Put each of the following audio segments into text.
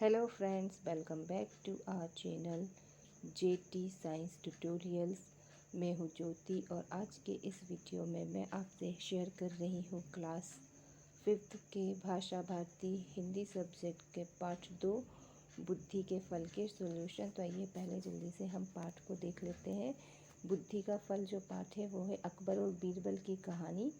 Hello friends, welcome back to our channel JT science tutorials. मैं हूँ ज्योति और आज के इस वीडियो में मैं आपसे शेयर कर रही हूँ क्लास 5th के भाषा भारती हिंदी सब्जेक्ट के पार्ट 2 बुद्धि के फल के सॉल्यूशन। तो आइए पहले जल्दी से हम पाठ को देख लेते हैं। बुद्धि का फल जो पाठ है वो है अकबर और बीरबल की कहानी।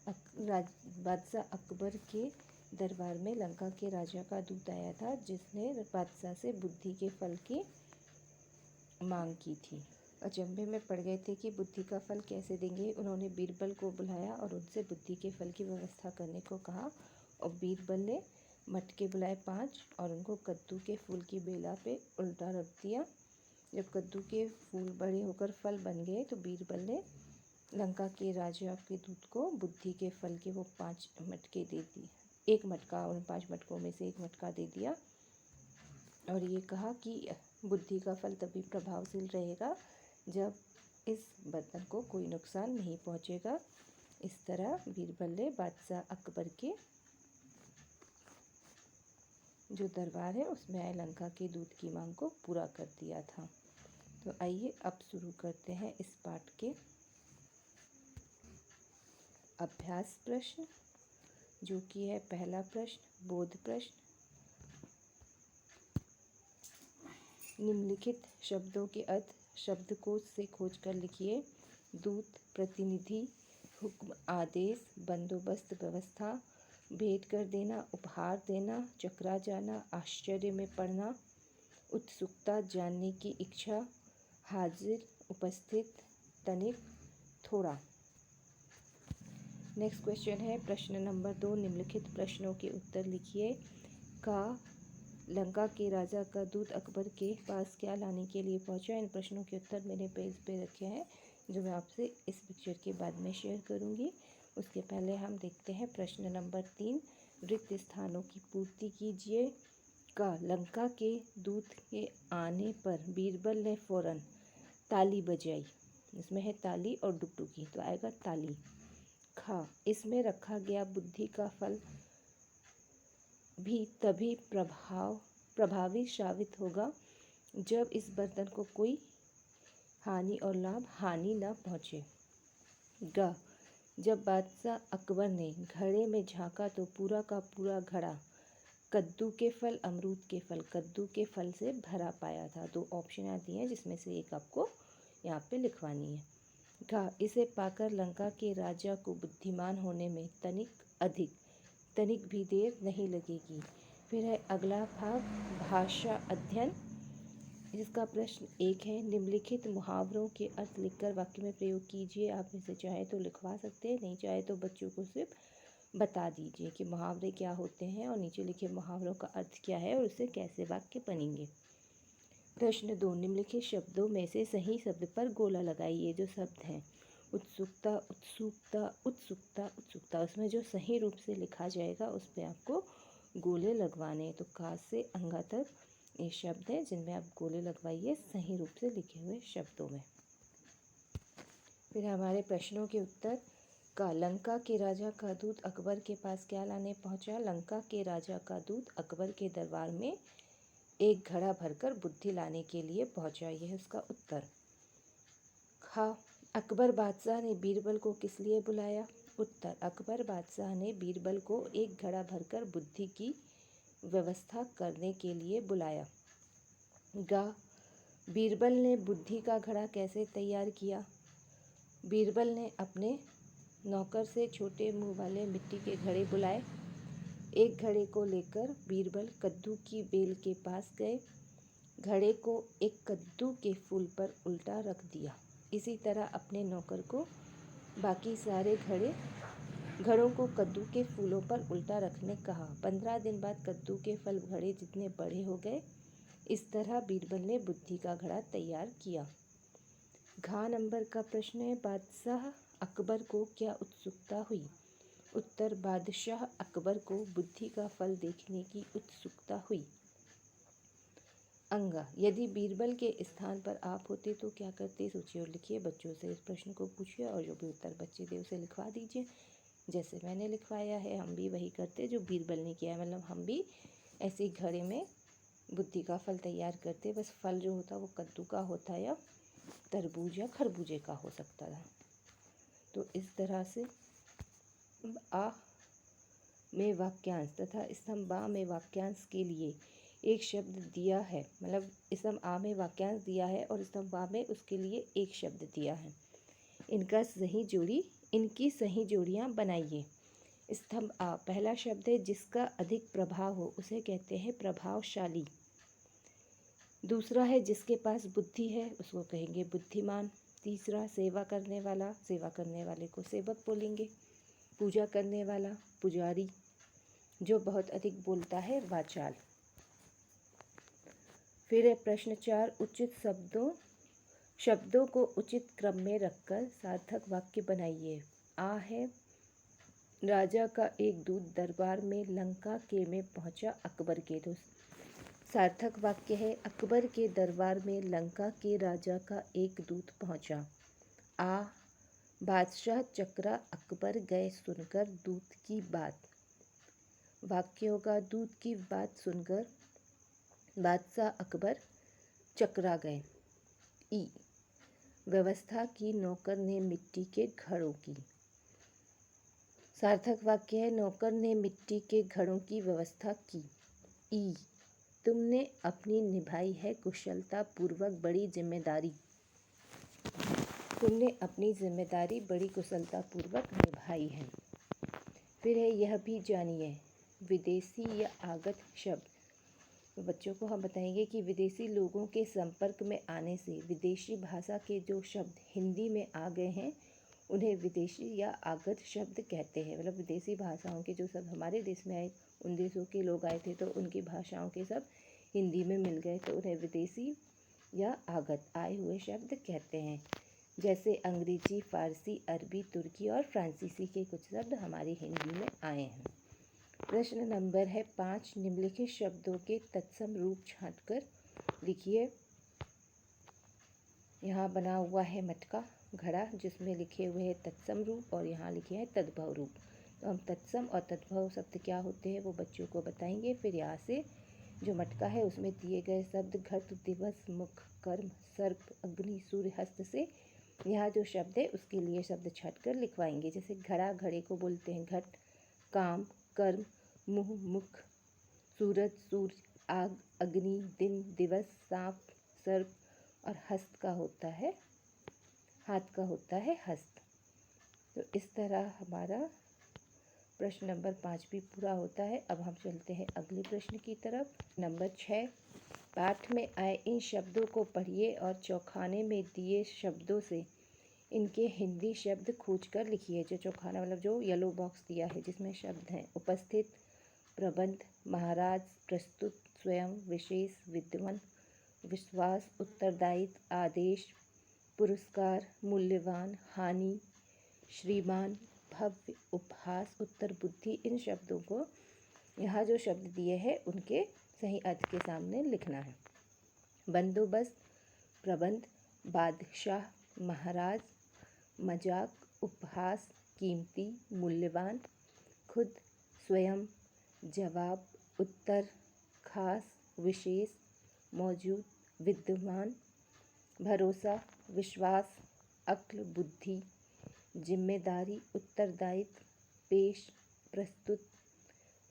बादशाह अकबर के दरबार में लंका के राजा का दूत आया था जिसने बादशाह से बुद्धि के फल की मांग की थी। अचंभे में पड़ गए थे कि बुद्धि का फल कैसे देंगे। उन्होंने बीरबल को बुलाया और उनसे बुद्धि के फल की व्यवस्था करने को कहा और बीरबल ने मटके बुलाए 5 और उनको कद्दू के फूल की बेला पे उल्टा रख दिया। जब कद्दू के फूल बड़े होकर फल बन गए तो बीरबल ने लंका के राजा के दूत को बुद्धि के फल के वो 5 मटके दे दिए। एक मटका, उन 5 मटकों में से एक मटका दे दिया और ये कहा कि बुद्धि का फल तभी प्रभावशील रहेगा जब इस बर्तन को कोई नुकसान नहीं पहुंचेगा। इस तरह बीरबल ने बादशाह अकबर के जो दरबार है उसमें आए लंका के दूत की मांग को पूरा कर दिया था। तो आइए अब शुरू करते हैं इस पाठ के अभ्यास प्रश्न, जो कि है पहला प्रश्न बोध प्रश्न। निम्नलिखित शब्दों के अर्थ शब्दकोश से खोजकर लिखिए। दूत, प्रतिनिधि, हुक्म, आदेश, बंदोबस्त, व्यवस्था, भेंट कर देना, उपहार देना, चकरा जाना, आश्चर्य में पड़ना, उत्सुकता, जानने की इच्छा, हाजिर, उपस्थित, तनिक, थोड़ा। नेक्स्ट क्वेश्चन है प्रश्न नंबर 2। निम्नलिखित प्रश्नों के उत्तर लिखिए। का लंका के राजा का दूत अकबर के पास क्या लाने के लिए पहुंचा। इन प्रश्नों के उत्तर मेरे पेज पे रखे हैं जो मैं आपसे इस पिक्चर के बाद में शेयर करूंगी। उसके पहले हम देखते हैं प्रश्न नंबर 3। रिक्त स्थानों की पूर्ति कीजिए। का लंका के दूत के आने पर बीरबल ने फौरन ताली बजाई। इसमें है ताली और डुगडुगी, तो आएगा ताली। खा इसमें रखा गया बुद्धि का फल भी तभी प्रभावी साबित होगा जब इस बर्तन को कोई हानि न पहुँचे। ग जब बादशाह अकबर ने घड़े में झांका तो पूरा का पूरा घड़ा कद्दू के फल, अमरूद के फल, कद्दू के फल से भरा पाया था। 2 ऑप्शन आती हैं जिसमें से एक आपको यहाँ पे लिखवानी है। घ इसे पाकर लंका के राजा को बुद्धिमान होने में तनिक भी देर नहीं लगेगी। फिर है अगला भाग भाषा अध्ययन, जिसका प्रश्न 1 है। निम्नलिखित मुहावरों के अर्थ लिखकर वाक्य में प्रयोग कीजिए। आप इसे चाहे तो लिखवा सकते हैं, नहीं चाहे तो बच्चों को सिर्फ बता दीजिए कि मुहावरे क्या होते हैं और नीचे लिखे मुहावरों का अर्थ क्या है और उससे कैसे वाक्य बनेंगे। प्रश्न 2। निम्नलिखित शब्दों में से सही शब्द पर गोला लगाइए। जो शब्द हैं उत्सुकता, उत्सुकता, उत्सुकता, उत्सुकता, उसमें जो सही रूप से लिखा जाएगा उस पर आपको गोले लगवाने। तो का से अंगा तक ये शब्द हैं जिनमें आप गोले लगवाइए सही रूप से लिखे हुए शब्दों में। फिर हमारे प्रश्नों के उत्तर। का लंका के राजा का दूत अकबर के पास क्या लाने पहुंचा। लंका के राजा का दूत अकबर के दरबार में एक घड़ा भरकर बुद्धि लाने के लिए पहुंचा। यह है उसका उत्तर। खा अकबर बादशाह ने बीरबल को किस लिए बुलाया। उत्तर अकबर बादशाह ने बीरबल को एक घड़ा भरकर बुद्धि की व्यवस्था करने के लिए बुलाया। गा बीरबल ने बुद्धि का घड़ा कैसे तैयार किया। बीरबल ने अपने नौकर से छोटे मुंह वाले मिट्टी के घड़े बुलाए। एक घड़े को लेकर बीरबल कद्दू की बेल के पास गए। घड़े को एक कद्दू के फूल पर उल्टा रख दिया। इसी तरह अपने नौकर को बाकी सारे घड़ों को कद्दू के फूलों पर उल्टा रखने कहा। 15 दिन बाद कद्दू के फल घड़े जितने बड़े हो गए। इस तरह बीरबल ने बुद्धि का घड़ा तैयार किया। घ नंबर का प्रश्न है। बादशाह अकबर को क्या उत्सुकता हुई। उत्तर बादशाह अकबर को बुद्धि का फल देखने की उत्सुकता हुई। अंगा यदि बीरबल के स्थान पर आप होते तो क्या करते, सोचिए और लिखिए। बच्चों से इस प्रश्न को पूछिए और जो भी उत्तर बच्चे दे उसे लिखवा दीजिए। जैसे मैंने लिखवाया है हम भी वही करते जो बीरबल ने किया है, मतलब हम भी ऐसे घड़े में बुद्धि का फल तैयार करते, बस फल जो होता वो कद्दू का होता या तरबूज या खरबूजे का हो सकता था। तो इस तरह से आ में वाक्यांश तथा स्तंभ बा में वाक्यांश के लिए एक शब्द दिया है, मतलब स्तंभ आ में वाक्यांश दिया है और स्तंभ बा में उसके लिए एक शब्द दिया है। इनकी सही जोड़ियाँ बनाइए। स्तंभ आ पहला शब्द है जिसका अधिक प्रभाव हो उसे कहते हैं प्रभावशाली। दूसरा है जिसके पास बुद्धि है उसको कहेंगे बुद्धिमान। तीसरा सेवा करने वाला, सेवा करने वाले को सेवक बोलेंगे। पूजा करने वाला पुजारी। जो बहुत अधिक बोलता है वाचाल। फिर है प्रश्न 4, उचित शब्दों को उचित क्रम में रखकर सार्थक वाक्य बनाइए। आ है राजा का एक दूत दरबार में लंका के में पहुंचा अकबर के। तो सार्थक वाक्य है अकबर के दरबार में लंका के राजा का एक दूत पहुंचा। आ बादशाह चकरा अकबर गए सुनकर दूत की बात। वाक्य होगा दूत की बात सुनकर बादशाह अकबर चकरा गए। ई व्यवस्था की नौकर ने मिट्टी के घड़ों की। सार्थक वाक्य है नौकर ने मिट्टी के घड़ों की व्यवस्था की। ई तुमने अपनी निभाई है कुशलता पूर्वक बड़ी जिम्मेदारी। तुमने अपनी जिम्मेदारी बड़ी कुशलता पूर्वक निभाई है। फिर है यह भी जानिए विदेशी या आगत शब्द। तो बच्चों को हम बताएंगे कि विदेशी लोगों के संपर्क में आने से विदेशी भाषा के जो शब्द हिंदी में आ गए हैं उन्हें विदेशी या आगत शब्द कहते हैं। मतलब विदेशी भाषाओं के जो शब्द हमारे देश में आए, उन देशों के लोग आए थे तो उनकी भाषाओं के शब्द हिंदी में मिल गए तो उन्हें विदेशी या आगत आए हुए शब्द कहते हैं। जैसे अंग्रेजी, फारसी, अरबी, तुर्की और फ्रांसीसी के कुछ शब्द हमारी हिंदी में आए हैं। प्रश्न नंबर है 5, निम्नलिखित शब्दों के तत्सम रूप छांटकर लिखिए। यहाँ बना हुआ है मटका घड़ा जिसमें लिखे हुए हैं तत्सम रूप और यहाँ लिखे हैं तद्भव रूप। तो हम तत्सम और तद्भव शब्द क्या होते हैं वो बच्चों को बताएंगे। फिर यहाँ से जो मटका है उसमें दिए गए शब्द घट, दिवस, मुख, कर्म, सर्प, अग्नि, सूर्य, हस्त से यहाँ जो शब्द है उसके लिए शब्द छाट कर लिखवाएंगे। जैसे घड़ा, घड़े को बोलते हैं घट। काम, कर्म, मुँह, मुख, सूरज, सूर्य, आग, अग्नि, दिन, दिवस, सांप, सर्प और हस्त का होता है हाथ का होता है हस्त। तो इस तरह हमारा प्रश्न नंबर 5 भी पूरा होता है। अब हम चलते हैं अगले प्रश्न की तरफ। नंबर 6, पाठ में आए इन शब्दों को पढ़िए और चौखाने में दिए शब्दों से इनके हिंदी शब्द खोजकर लिखिए। जो चौखाना मतलब जो येलो बॉक्स दिया है जिसमें शब्द हैं उपस्थित, प्रबंध, महाराज, प्रस्तुत, स्वयं, विशेष, विद्वान, विश्वास, उत्तरदायित्व, आदेश, पुरस्कार, मूल्यवान, हानि, श्रीमान, भव्य, उपहास, उत्तर, बुद्धि। इन शब्दों को यहाँ जो शब्द दिए हैं उनके सही अर्थ के सामने लिखना है। बंदोबस्त, प्रबंध, बादशाह, महाराज, मजाक, उपहास, कीमती, मूल्यवान, खुद, स्वयं, जवाब, उत्तर, खास, विशेष, मौजूद, विद्यमान, भरोसा, विश्वास, अक्ल, बुद्धि, जिम्मेदारी, उत्तरदायित्व, पेश, प्रस्तुत,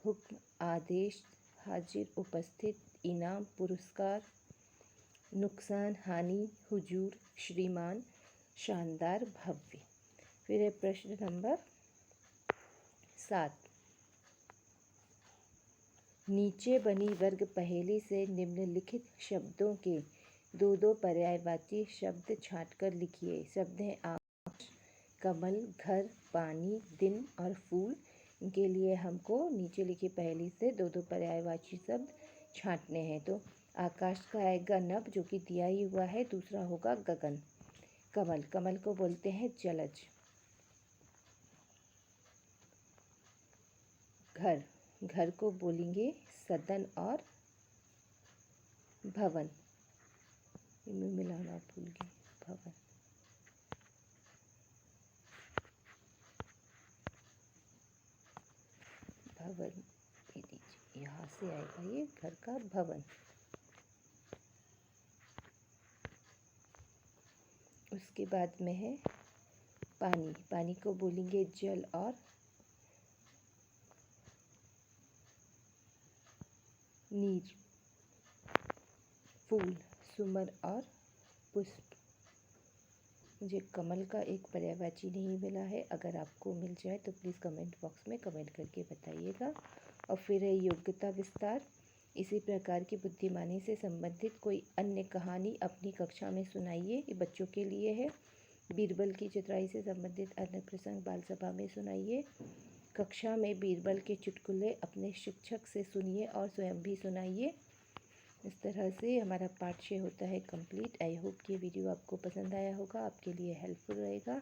हुक्म, आदेश, हाजिर, उपस्थित, इनाम, पुरस्कार, नुकसान, हानि, हुजूर, श्रीमान, शानदार, भव्य। फिर है प्रश्न नंबर 7, नीचे बनी वर्ग पहेली से निम्नलिखित शब्दों के 2-2 पर्यायवाची शब्द छांटकर लिखिए। शब्द हैं आकाश, कमल, घर, पानी, दिन और फूल। इनके लिए हमको नीचे लिखी पहेली से 2-2 पर्यायवाची शब्द छांटने हैं। तो आकाश का आएगा नभ जो कि दिया ही हुआ है। दूसरा होगा गगन। कमल, कमल को बोलते हैं जलज। घर, घर को बोलेंगे सदन और भवन। इनमें मिलाना भूल गए, भवन। भवन ये दीजिए, यहाँ से आएगा ये घर का भवन। उसके बाद में है पानी। पानी को बोलेंगे जल और नीर। फूल सुमन और पुष्प। मुझे कमल का एक पर्यायवाची नहीं मिला है, अगर आपको मिल जाए तो प्लीज़ कमेंट बॉक्स में कमेंट करके बताइएगा। और फिर है योग्यता विस्तार। इसी प्रकार की बुद्धिमानी से संबंधित कोई अन्य कहानी अपनी कक्षा में सुनाइए, ये बच्चों के लिए है। बीरबल की चतुराई से संबंधित अन्य प्रसंग बाल सभा में सुनाइए। कक्षा में बीरबल के चुटकुले अपने शिक्षक से सुनिए और स्वयं भी सुनाइए। इस तरह से हमारा पार्ट 6 होता है कंप्लीट। आई होप कि वीडियो आपको पसंद आया होगा, आपके लिए हेल्पफुल रहेगा।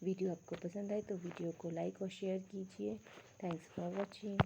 वीडियो आपको पसंद आए तो वीडियो को लाइक और शेयर कीजिए। Thanks for watching.